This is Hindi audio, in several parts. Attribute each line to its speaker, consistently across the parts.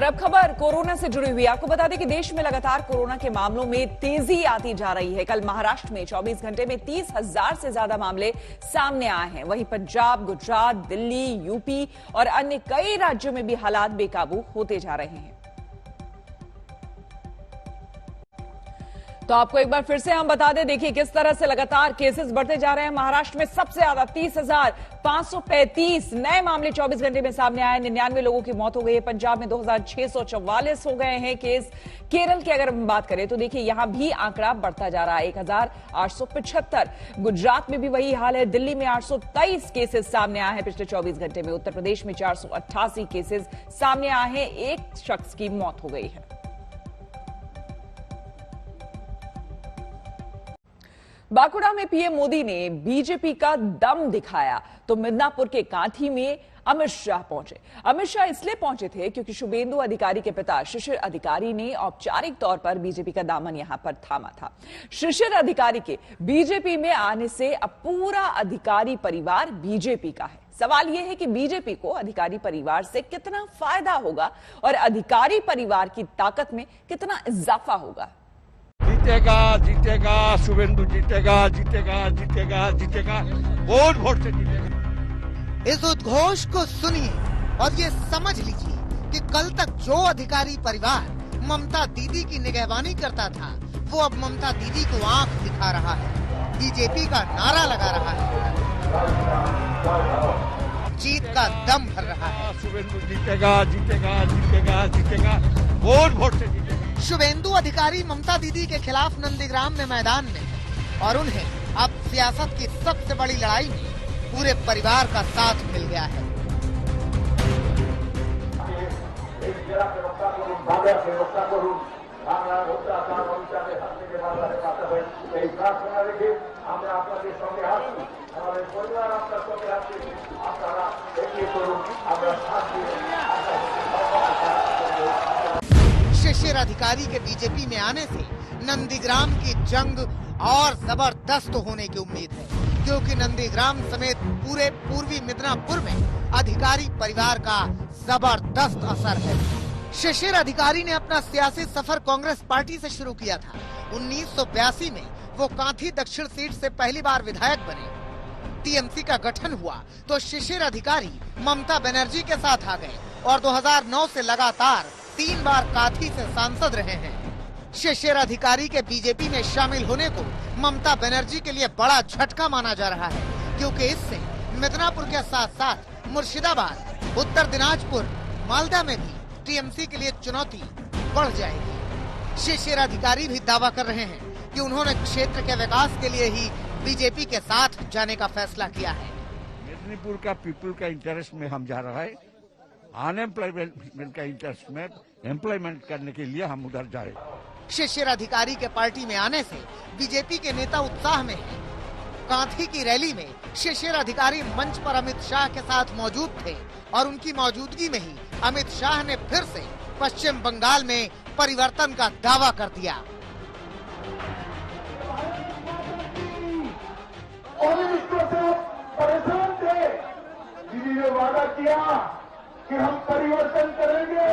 Speaker 1: अब खबर कोरोना से जुड़ी हुई। आपको बता दें कि देश में लगातार कोरोना के मामलों में तेजी आती जा रही है। कल महाराष्ट्र में 24 घंटे में 30,000 से ज्यादा मामले सामने आए हैं। वहीं पंजाब, गुजरात, दिल्ली, यूपी और अन्य कई राज्यों में भी हालात बेकाबू होते जा रहे हैं। तो आपको एक बार फिर से हम बता दें, देखिए किस तरह से लगातार केसेस बढ़ते जा रहे हैं। महाराष्ट्र में सबसे ज्यादा 30,535 नए मामले 24 घंटे में सामने आए। 99 लोगों की मौत हो गई है। पंजाब में 2,644 हो गए हैं केस। केरल की अगर हम बात करें तो देखिए यहां भी आंकड़ा बढ़ता जा रहा है, 1,875। गुजरात में भी वही हाल है। दिल्ली में 823 केसेस सामने आए हैं पिछले 24 घंटे में। उत्तर प्रदेश में 488 केसेस सामने आए हैं। एक शख्स की मौत हो गई है। बांकुड़ा में पीएम मोदी ने बीजेपी का दम दिखाया तो मिदनापुर के कांठी में अमित शाह पहुंचे। अमित शाह इसलिए पहुंचे थे क्योंकि शुभेंदु अधिकारी के पिता शिशिर अधिकारी ने औपचारिक तौर पर बीजेपी का दामन यहां पर थामा था। शिशिर अधिकारी के बीजेपी में आने से अब पूरा अधिकारी परिवार बीजेपी का है। सवाल यह है कि बीजेपी को अधिकारी परिवार से कितना फायदा होगा और अधिकारी परिवार की ताकत में कितना इजाफा होगा।
Speaker 2: जीतेगा जीतेगा शुभेंदु, जीतेगा जीतेगा जीतेगा जीतेगा, वोट से जीतेगा।
Speaker 3: इस उद्घोष को सुनिए और ये समझ लीजिए कि कल तक जो अधिकारी परिवार ममता दीदी की निगहबानी करता था, वो अब ममता दीदी को आंख दिखा रहा है, बीजेपी का नारा लगा रहा है, जीत का दम भर रहा है।
Speaker 2: शुभेंदु जीतेगा जीतेगा जीतेगा जीतेगा, वोट से जीतेगा।
Speaker 3: शुभेंदु अधिकारी ममता दीदी के खिलाफ नंदीग्राम में मैदान में है और उन्हें अब सियासत की सबसे बड़ी लड़ाई में पूरे परिवार का साथ मिल गया है। शिशिर अधिकारी के बीजेपी में आने से नंदीग्राम की जंग और जबरदस्त होने की उम्मीद है, क्योंकि नंदीग्राम समेत पूरे पूर्वी मिदनापुर में अधिकारी परिवार का जबरदस्त असर है। शिशिर अधिकारी ने अपना सियासी सफर कांग्रेस पार्टी से शुरू किया था। 1982 में वो कांठी दक्षिण सीट से पहली बार विधायक बने। टीएमसी का गठन हुआ तो शिशिर अधिकारी ममता बनर्जी के साथ आ गए और 2009 से लगातार 3 बार कांठी से सांसद रहे हैं। शिशिर अधिकारी के बीजेपी में शामिल होने को ममता बनर्जी के लिए बड़ा झटका माना जा रहा है, क्योंकि इससे मिदनापुर के साथ साथ मुर्शिदाबाद, उत्तर दिनाजपुर, मालदा में भी टीएमसी के लिए चुनौती बढ़ जाएगी। शिशिर अधिकारी भी दावा कर रहे हैं कि उन्होंने क्षेत्र के विकास के लिए ही बीजेपी के साथ जाने का फैसला किया है।
Speaker 2: मिदनापुर का पीपल का इंटरेस्ट में हम जा रहा है, अनएम्प्लॉयमेंट का इंटरेस्ट में एम्प्लॉयमेंट करने के लिए हम उधर जाए।
Speaker 3: शिशिर अधिकारी के पार्टी में आने से बीजेपी के नेता उत्साह में हैं। कांठी की रैली में शिशिर अधिकारी मंच पर अमित शाह के साथ मौजूद थे और उनकी मौजूदगी में ही अमित शाह ने फिर से पश्चिम बंगाल में परिवर्तन का दावा कर दिया।
Speaker 4: परेशान थे, दीदी ने वादा किया कि हम परिवर्तन करेंगे,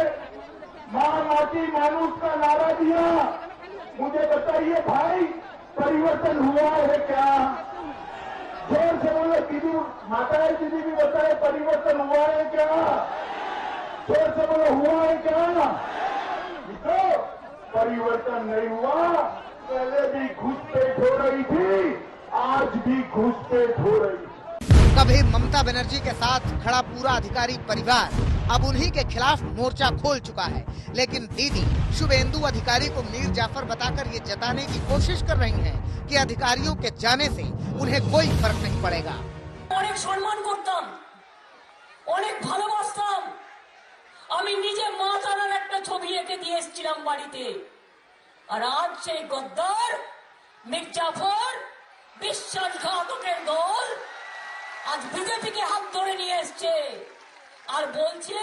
Speaker 4: माँ माटी मानुष का नारा दिया। मुझे बताइए भाई, परिवर्तन हुआ है क्या? जोर से बोलो दीदी, माताएं दीदी भी बताए, परिवर्तन हुआ है क्या? जोर से बोलो, हुआ है क्या? तो परिवर्तन नहीं हुआ। पहले भी घुसपैठ हो रही थी, आज भी घुसपैठ हो रही।
Speaker 3: कभी ममता बनर्जी के साथ खड़ा पूरा अधिकारी परिवार अब उन्हीं के खिलाफ मोर्चा खोल चुका है, लेकिन दीदी शुभेंदु अधिकारी को मीर जाफर बताकर ये जताने की कोशिश कर रही हैं कि अधिकारियों के जाने से उन्हें कोई फर्क नहीं पड़ेगा।
Speaker 5: অনেক সম্মান করতাম, অনেক ভালোবাসতাম। আমি নিজে মা তারার একটা ছবি এঁকে দিয়ে এসেছিলাম বাড়িতে। আর আজ সেই গদ্দার মীর জাফর বিশ্বাসঘাতকের দল আজ বিজেপিকে হাত ধরে নিয়ে এসছে আর বলছে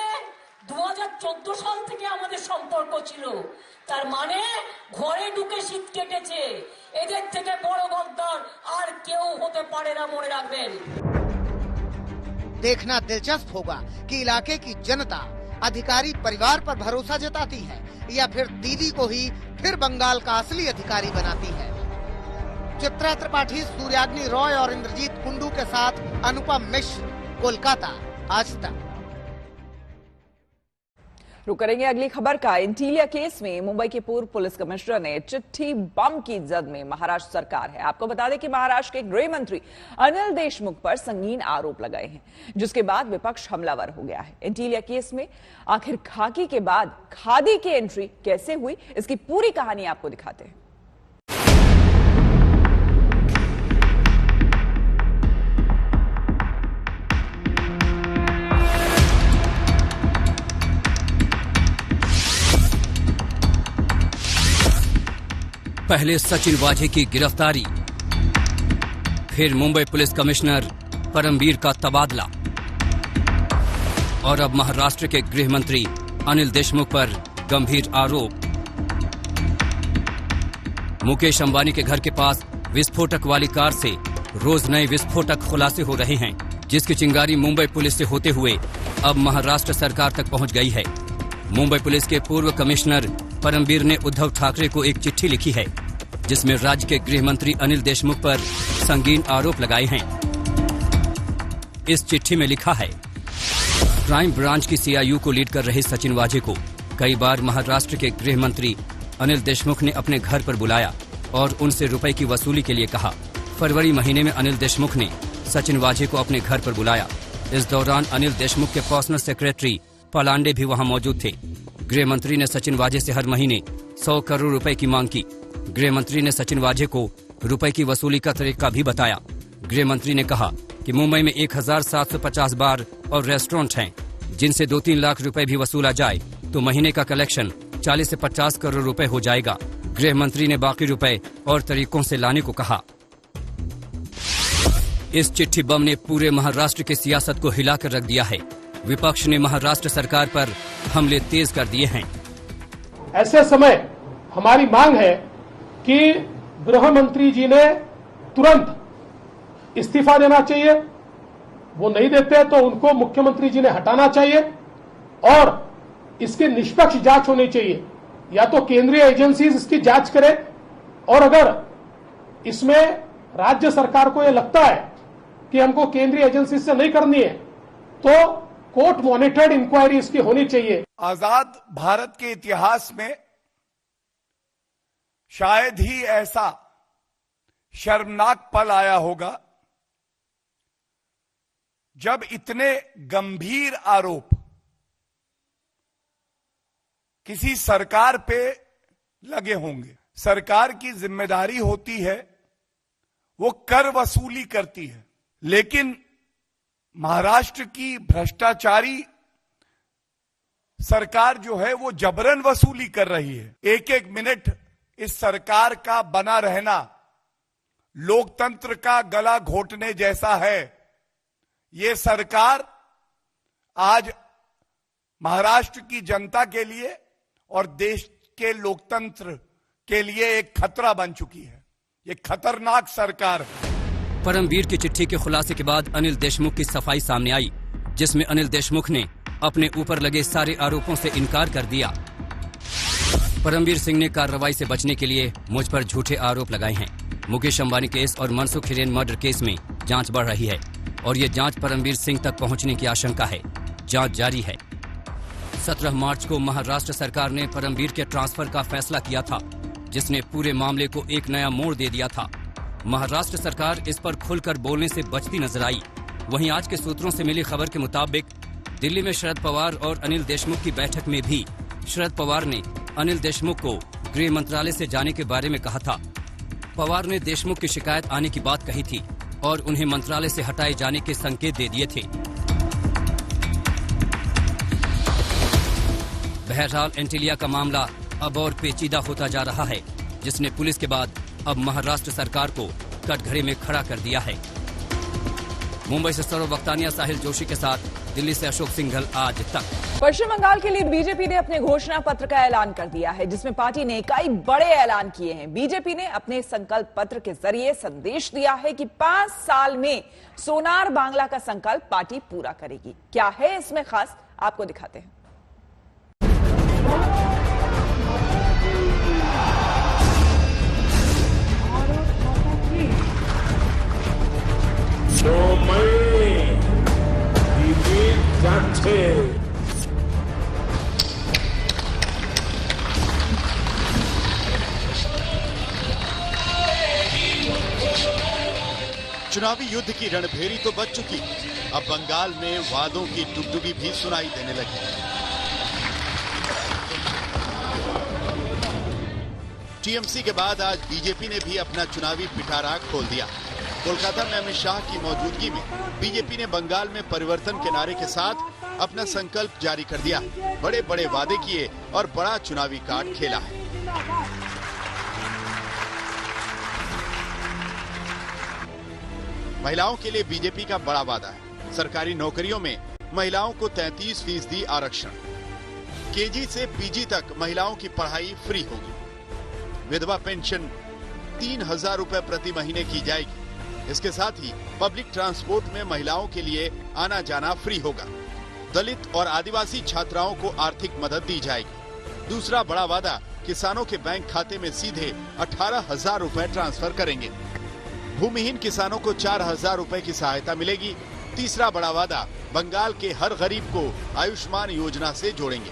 Speaker 5: 2014 সাল থেকে আমাদের সম্পর্ক ছিল। তার মানে ঘরে ঢুকে শীত কেটেছে। এদের থেকে বড় গদ্দার আর কেউ হতে পারে না, মনে রাখবেন।
Speaker 3: देखना दिलचस्प होगा कि इलाके की जनता अधिकारी परिवार पर भरोसा जताती है या फिर दीदी को ही फिर बंगाल का असली अधिकारी बनाती है? चित्रा त्रिपाठी, सूर्याग्नि रॉय और इंद्रजीत कुंडू के साथ अनुपम मिश्र, कोलकाता, आज तक।
Speaker 1: रुक करेंगे अगली खबर का। एंटीलिया केस में मुंबई के पूर्व पुलिस कमिश्नर ने चिट्ठी बम की जद में महाराष्ट्र सरकार है। आपको बता दें कि महाराष्ट्र के गृह मंत्री अनिल देशमुख पर संगीन आरोप लगाए हैं, जिसके बाद विपक्ष हमलावर हो गया है। एंटीलिया केस में आखिर खाकी के बाद खादी की एंट्री कैसे हुई, इसकी पूरी कहानी आपको दिखाते हैं।
Speaker 6: पहले सचिन वाझे की गिरफ्तारी, फिर मुंबई पुलिस कमिश्नर परमबीर का तबादला और अब महाराष्ट्र के गृह मंत्री अनिल देशमुख पर गंभीर आरोप। मुकेश अंबानी के घर के पास विस्फोटक वाली कार से रोज नए विस्फोटक खुलासे हो रहे हैं, जिसकी चिंगारी मुंबई पुलिस से होते हुए अब महाराष्ट्र सरकार तक पहुंच गई है। मुंबई पुलिस के पूर्व कमिश्नर परमबीर ने उद्धव ठाकरे को एक चिट्ठी लिखी है, जिसमें राज्य के गृह मंत्री अनिल देशमुख पर संगीन आरोप लगाए हैं। इस चिट्ठी में लिखा है, क्राइम ब्रांच की सीआईयू को लीड कर रहे सचिन वाझे को कई बार महाराष्ट्र के गृह मंत्री अनिल देशमुख ने अपने घर पर बुलाया और उनसे रुपए की वसूली के लिए कहा। फरवरी महीने में अनिल देशमुख ने सचिन वाझे को अपने घर पर बुलाया। इस दौरान अनिल देशमुख के पर्सनल सेक्रेटरी पलांडे भी वहां मौजूद थे। गृह मंत्री ने सचिन वाझे से हर महीने 100 करोड़ रुपए की मांग की। गृह मंत्री ने सचिन वाझे को रुपए की वसूली का तरीका भी बताया। गृह मंत्री ने कहा कि मुंबई में 1750 बार और रेस्टोरेंट हैं, जिनसे 2-3 लाख रुपए भी वसूला जाए तो महीने का कलेक्शन 40 से 50 करोड़ रुपए हो जाएगा। गृह मंत्री ने बाकी रुपए और तरीकों से लाने को कहा। इस चिट्ठी बम ने पूरे महाराष्ट्र की सियासत को हिलाकर रख दिया है। विपक्ष ने महाराष्ट्र सरकार पर हमले तेज कर दिए हैं।
Speaker 7: ऐसे समय हमारी मांग है कि गृह मंत्री जी ने तुरंत इस्तीफा देना चाहिए। वो नहीं देते तो उनको मुख्यमंत्री जी ने हटाना चाहिए और इसकी निष्पक्ष जांच होनी चाहिए। या तो केंद्रीय एजेंसीज इसकी जांच करें और अगर इसमें राज्य सरकार को यह लगता है कि हमको केंद्रीय एजेंसी से नहीं करनी है तो कोर्ट मॉनिटर्ड इंक्वायरी इसकी होनी चाहिए।
Speaker 8: आजाद भारत के इतिहास में शायद ही ऐसा शर्मनाक पल आया होगा जब इतने गंभीर आरोप किसी सरकार पे लगे होंगे। सरकार की जिम्मेदारी होती है वो कर वसूली करती है, लेकिन महाराष्ट्र की भ्रष्टाचारी सरकार जो है वो जबरन वसूली कर रही है। एक एक मिनट इस सरकार का बना रहना लोकतंत्र का गला घोटने जैसा है। ये सरकार आज महाराष्ट्र की जनता के लिए और देश के लोकतंत्र के लिए एक खतरा बन चुकी है। ये खतरनाक सरकार है।
Speaker 6: परमबीर की चिट्ठी के खुलासे के बाद अनिल देशमुख की सफाई सामने आई, जिसमें अनिल देशमुख ने अपने ऊपर लगे सारे आरोपों से इनकार कर दिया। परमबीर सिंह ने कार्रवाई से बचने के लिए मुझ पर झूठे आरोप लगाए हैं। मुकेश अंबानी केस और मनसुख हिरेन मर्डर केस में जांच बढ़ रही है और ये जांच परमबीर सिंह तक पहुंचने की आशंका है। जांच जारी है। 17 मार्च को महाराष्ट्र सरकार ने परमबीर के ट्रांसफर का फैसला किया था, जिसने पूरे मामले को एक नया मोड़ दे दिया था। महाराष्ट्र सरकार इस पर खुलकर बोलने से बचती नजर आई। वहीं आज के सूत्रों से मिली खबर के मुताबिक दिल्ली में शरद पवार और अनिल देशमुख की बैठक में भी शरद पवार ने अनिल देशमुख को गृह मंत्रालय से जाने के बारे में कहा था। पवार ने देशमुख की शिकायत आने की बात कही थी और उन्हें मंत्रालय से हटाए जाने के संकेत दे दिए थे। बहरहाल एंटीलिया का मामला अब और पेचीदा होता जा रहा है, जिसने पुलिस के बाद अब महाराष्ट्र सरकार को कटघरे में खड़ा कर दिया है। मुंबई से सौरभ वक्तानिया, साहिल जोशी के साथ दिल्ली से अशोक सिंघल, आज तक।
Speaker 1: पश्चिम बंगाल के लिए बीजेपी ने अपने घोषणा पत्र का ऐलान कर दिया है, जिसमें पार्टी ने कई बड़े ऐलान किए हैं। बीजेपी ने अपने संकल्प पत्र के जरिए संदेश दिया है कि 5 साल में सोनार बांग्ला का संकल्प पार्टी पूरा करेगी। क्या है इसमें खास, आपको दिखाते हैं।
Speaker 9: चुनावी युद्ध की रणभेरी तो बच चुकी, अब बंगाल में वादों की डुगडुगी भी सुनाई देने लगी। टीएमसी के बाद आज बीजेपी ने भी अपना चुनावी पिटारा खोल दिया। कोलकाता में अमित शाह की मौजूदगी में बीजेपी ने बंगाल में परिवर्तन के नारे के साथ अपना संकल्प जारी कर दिया। बड़े बड़े वादे किए और बड़ा चुनावी कार्ड खेला है। महिलाओं के लिए बीजेपी का बड़ा वादा है। सरकारी नौकरियों में महिलाओं को 33% आरक्षण, केजी से पीजी तक महिलाओं की पढ़ाई फ्री होगी, विधवा पेंशन 3000 रुपए प्रति महीने की जाएगी। इसके साथ ही पब्लिक ट्रांसपोर्ट में महिलाओं के लिए आना जाना फ्री होगा। दलित और आदिवासी छात्राओं को आर्थिक मदद दी जाएगी। दूसरा बड़ा वादा, किसानों के बैंक खाते में सीधे 18,000 रुपए ट्रांसफर करेंगे। भूमिहीन किसानों को 4,000 रुपए की सहायता मिलेगी। तीसरा बड़ा वादा, बंगाल के हर गरीब को आयुष्मान योजना से जोड़ेंगे।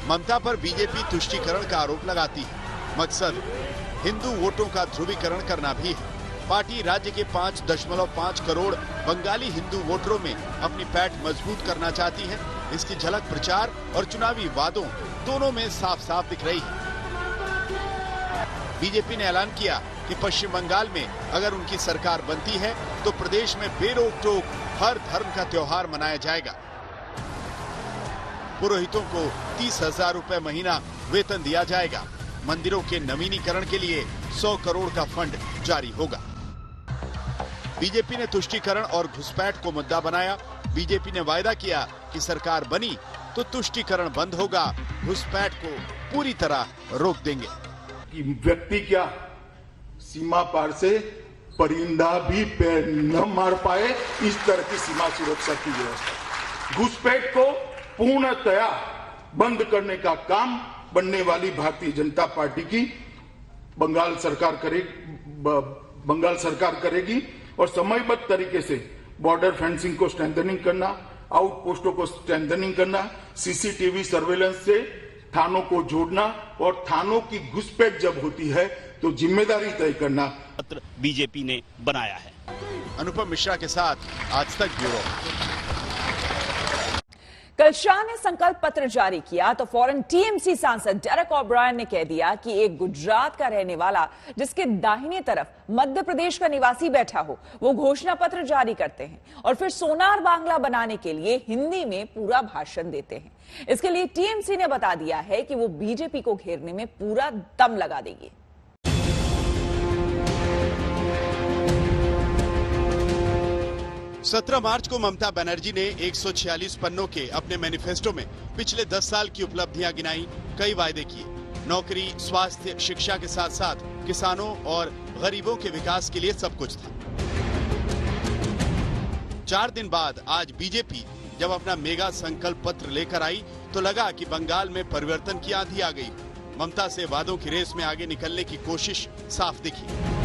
Speaker 9: ममता पर बीजेपी तुष्टीकरण का आरोप लगाती है। मकसद हिंदू वोटों का ध्रुवीकरण करना भी है। पार्टी राज्य के 5.5 करोड़ बंगाली हिंदू वोटरों में अपनी पैठ मजबूत करना चाहती है। इसकी झलक प्रचार और चुनावी वादों दोनों में साफ साफ दिख रही है। बीजेपी ने ऐलान किया कि पश्चिम बंगाल में अगर उनकी सरकार बनती है तो प्रदेश में बेरोक टोक हर धर्म का त्योहार मनाया जाएगा। पुरोहितों को 30,000 रुपए महीना वेतन दिया जाएगा। मंदिरों के नवीनीकरण के लिए 100 करोड़ का फंड जारी होगा। बीजेपी ने तुष्टीकरण और घुसपैठ को मुद्दा बनाया। बीजेपी ने वायदा किया कि सरकार बनी तो तुष्टीकरण बंद होगा, घुसपैठ को पूरी तरह रोक देंगे।
Speaker 4: कि व्यक्ति क्या सीमा पार से परिंदा भी पैर न मार पाए, इस तरह की सीमा सुरक्षा की व्यवस्था। घुसपैठ को पूर्णतया बंद करने का काम बनने वाली भारतीय जनता पार्टी की बंगाल सरकार करेगी और समयबद्ध तरीके से बॉर्डर फेंसिंग को स्ट्रेंथनिंग करना, आउटपोस्टों को स्ट्रेंथनिंग करना, सीसीटीवी सर्वेलेंस से थानों को जोड़ना और थानों की घुसपैठ जब होती है तो जिम्मेदारी तय करना
Speaker 10: पत्र बीजेपी ने बनाया है।
Speaker 9: अनुपम मिश्रा के साथ आज तक ब्यूरो।
Speaker 1: कल शाह ने संकल्प पत्र जारी किया तो फौरन टीएमसी सांसद डेरेक ओब्रायन ने कह दिया कि एक गुजरात का रहने वाला जिसके दाहिने तरफ मध्य प्रदेश का निवासी बैठा हो, वो घोषणा पत्र जारी करते हैं और फिर सोनार बांग्ला बनाने के लिए हिंदी में पूरा भाषण देते हैं। इसके लिए टीएमसी ने बता दिया है कि वो बीजेपी को घेरने में पूरा दम लगा देगी।
Speaker 9: सत्रह मार्च को ममता बनर्जी ने 146 पन्नों के अपने मैनिफेस्टो में पिछले 10 साल की उपलब्धियां गिनाई, कई वायदे किए। नौकरी, स्वास्थ्य, शिक्षा के साथ साथ किसानों और गरीबों के विकास के लिए सब कुछ था। 4 दिन बाद आज बीजेपी जब अपना मेगा संकल्प पत्र लेकर आई तो लगा कि बंगाल में परिवर्तन की आंधी आ गई। ममता से वादों की रेस में आगे निकलने की कोशिश साफ दिखी।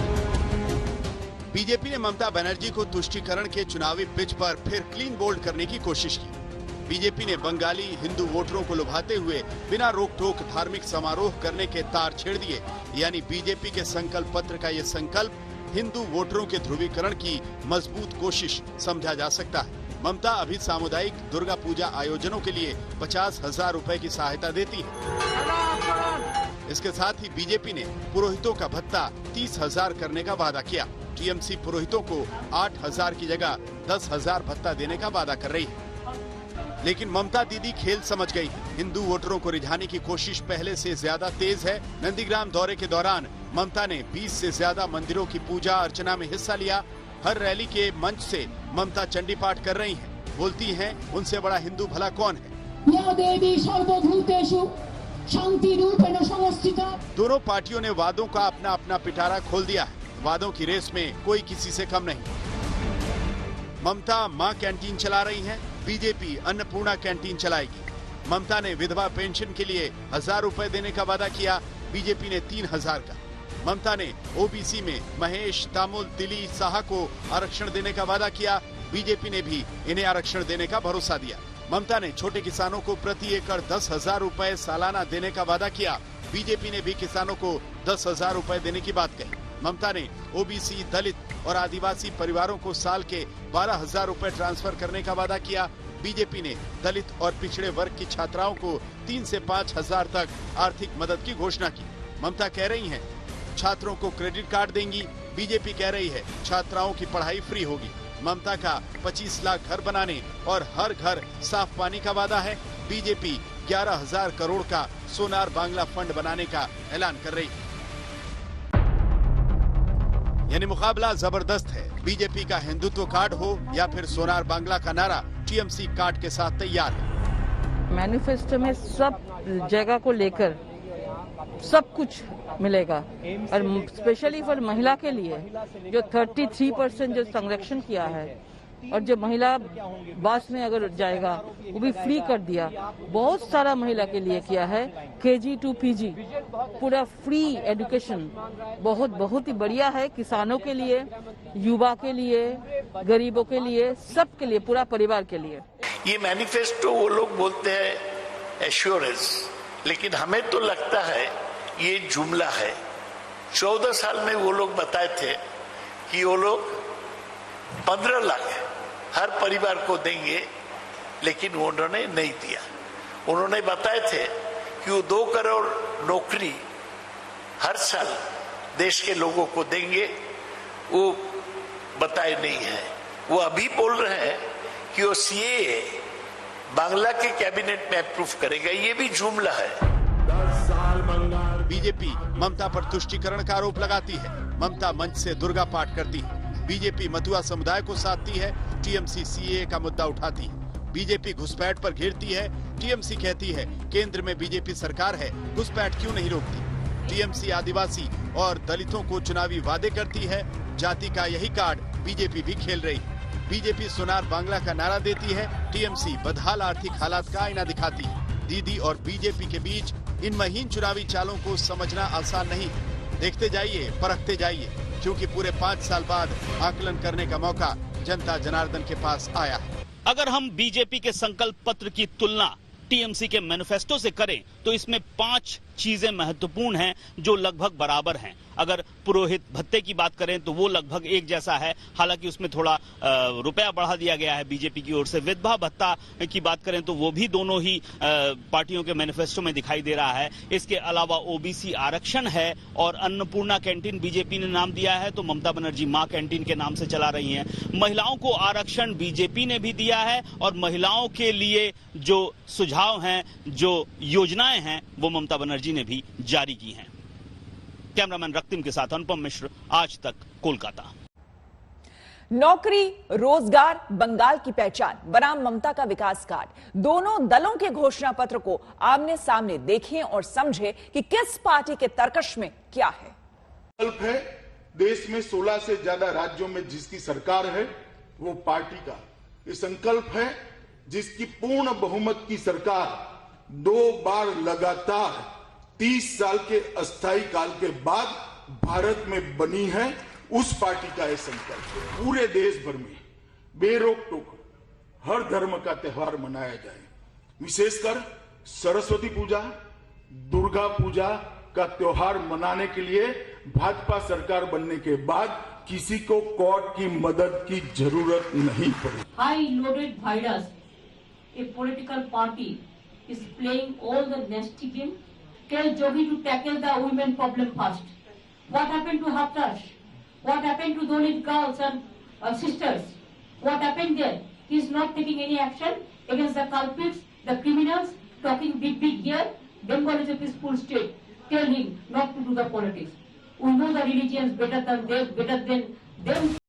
Speaker 9: बीजेपी ने ममता बनर्जी को तुष्टीकरण के चुनावी पिच पर फिर क्लीन बोल्ड करने की कोशिश की। बीजेपी ने बंगाली हिंदू वोटरों को लुभाते हुए बिना रोक टोक धार्मिक समारोह करने के तार छेड़ दिए। यानी बीजेपी के संकल्प पत्र का ये संकल्प हिंदू वोटरों के ध्रुवीकरण की मजबूत कोशिश समझा जा सकता है। ममता अभी सामुदायिक दुर्गा पूजा आयोजनों के लिए 50,000 रुपए की सहायता देती है। इसके साथ ही बीजेपी ने पुरोहितों का भत्ता 30,000 करने का वादा किया। टीएमसी पुरोहितों को 8,000 की जगह 10,000 भत्ता देने का वादा कर रही है। लेकिन ममता दीदी खेल समझ गई। हिंदू वोटरों को रिझाने की कोशिश पहले से ज्यादा तेज है। नंदीग्राम दौरे के दौरान ममता ने 20 से ज्यादा मंदिरों की पूजा अर्चना में हिस्सा लिया। हर रैली के मंच से ममता चंडी पाठ कर रही हैं। बोलती हैं, उनसे बड़ा हिंदू भला कौन है। दोनों पार्टियों ने वादों का अपना अपना पिटारा खोल दिया है। वादों की रेस में कोई किसी से कम नहीं। ममता मां कैंटीन चला रही हैं, बीजेपी अन्नपूर्णा कैंटीन चलाएगी। ममता ने विधवा पेंशन के लिए 1,000 रुपए देने का वादा किया, बीजेपी ने 3,000 का। ममता ने ओबीसी में महेश, तामुल, तिली, साहा को आरक्षण देने का वादा किया, बीजेपी ने भी इन्हें आरक्षण देने का भरोसा दिया। ममता ने छोटे किसानों को प्रति एकड़ 10,000 रुपए सालाना देने का वादा किया, बीजेपी ने भी किसानों को 10,000 रुपए देने की बात कही। ममता ने ओबीसी, दलित और आदिवासी परिवारों को साल के 12,000 रुपए ट्रांसफर करने का वादा किया। बीजेपी ने दलित और पिछड़े वर्ग की छात्राओं को 3 से 5,000 तक आर्थिक मदद की घोषणा की। ममता कह रही हैं छात्रों को क्रेडिट कार्ड देंगी, बीजेपी कह रही है छात्राओं की पढ़ाई फ्री होगी। ममता का 25 लाख घर बनाने और हर घर साफ पानी का वादा है। बीजेपी 11,000 करोड़ का सोनार बांग्ला फंड बनाने का ऐलान कर रही है। यानी मुकाबला जबरदस्त है। बीजेपी का हिंदुत्व कार्ड हो या फिर सोनार बांग्ला का नारा टीएमसी कार्ड के साथ तैयार है।
Speaker 11: मैनिफेस्टो में सब जगह को लेकर सब कुछ मिलेगा और स्पेशली फॉर महिला के लिए जो 33% जो संरक्षण किया है और जो महिला बस में अगर जाएगा वो भी फ्री कर दिया। बहुत सारा महिला के लिए किया है, KG to PG पूरा फ्री एजुकेशन बहुत ही बढ़िया है। किसानों के लिए, युवा के लिए, गरीबों के लिए, सबके लिए, पूरा परिवार के लिए।
Speaker 12: ये मैनिफेस्टो वो लोग बोलते हैं एश्योरेंस, लेकिन हमें तो लगता है ये जुमला है। 14 साल में वो लोग बताए थे कि वो लोग 15 लाख हर परिवार को देंगे, लेकिन उन्होंने नहीं दिया। उन्होंने बताए थे कि वो 2 करोड़ नौकरी हर साल देश के लोगों को देंगे, वो बताए नहीं है। वो अभी बोल रहे हैं कि वो CAA बांग्ला के कैबिनेट में अप्रूव करेगा, ये भी जुमला है।
Speaker 9: 10 साल बंगाल। बीजेपी ममता पर तुष्टीकरण का आरोप लगाती है। ममता मंच से दुर्गा पाठ करती है। बीजेपी मथुआ समुदाय को साधती है। टीएमसी CAA का मुद्दा उठाती है। बीजेपी घुसपैठ पर घेरती है। टीएमसी कहती है केंद्र में बीजेपी सरकार है, घुसपैठ क्यों नहीं रोकती। टीएमसी आदिवासी और दलितों को चुनावी वादे करती है। जाति का यही कार्ड बीजेपी भी खेल रही है। बीजेपी सोनार बांग्ला का नारा देती है। टीएमसी बदहाल आर्थिक हालात का आईना दिखाती है। दीदी और बीजेपी के बीच इन महीन चुनावी चालों को समझना आसान नहीं। देखते जाइए, परखते जाइए, क्योंकि पूरे 5 साल बाद आकलन करने का मौका जनता जनार्दन के पास आया है।
Speaker 10: अगर हम बीजेपी के संकल्प पत्र की तुलना टीएमसी के मैनिफेस्टो से करें तो इसमें 5 चीजें महत्वपूर्ण हैं जो लगभग बराबर हैं। अगर पुरोहित भत्ते की बात करें तो वो लगभग एक जैसा है, हालांकि उसमें थोड़ा रुपया बढ़ा दिया गया है बीजेपी की ओर से। विधवा भत्ता की बात करें तो वो भी दोनों ही पार्टियों के मैनिफेस्टो में दिखाई दे रहा है। इसके अलावा ओबीसी आरक्षण है और अन्नपूर्णा कैंटीन बीजेपी ने नाम दिया है तो ममता बनर्जी मां कैंटीन के नाम से चला रही हैं। महिलाओं को आरक्षण बीजेपी ने भी दिया है और महिलाओं के लिए जो सुझाव हैं, जो योजनाएं हैं, वो ममता बनर्जी ने भी जारी की हैं। कैमरामैन रक्तिम के साथ अनुपम मिश्र, आज तक, कोलकाता।
Speaker 1: नौकरी, रोजगार, बंगाल की पहचान बनाम ममता का विकास कार्ड, दोनों दलों के घोषणा पत्र को आमने सामने देखें और समझें कि किस पार्टी के तर्कश में क्या है।
Speaker 4: संकल्प है देश में 16 से ज्यादा राज्यों में जिसकी सरकार है वो पार्टी का ये संकल्प है, जिसकी पूर्ण बहुमत की सरकार 2 बार लगातार 30 साल के अस्थायी काल के बाद भारत में बनी है। उस पार्टी का यह संकल्प पूरे देश भर में बेरोक टोक हर धर्म का त्योहार मनाया जाए, विशेषकर सरस्वती पूजा, दुर्गा पूजा का त्योहार मनाने के लिए भाजपा सरकार बनने के बाद किसी को कोर्ट की मदद की जरूरत नहीं पड़ी।
Speaker 5: High loaded virus, a political party is playing all the nasty game. Tell Jogi to tackle the women problem first. What happened to Haftash? What happened to Dalit girls and sisters? What happened there? He is not taking any action against the culprits, the criminals, talking big here. Bengal is a peaceful state. Tell him not to do the politics. We know the religions better than them.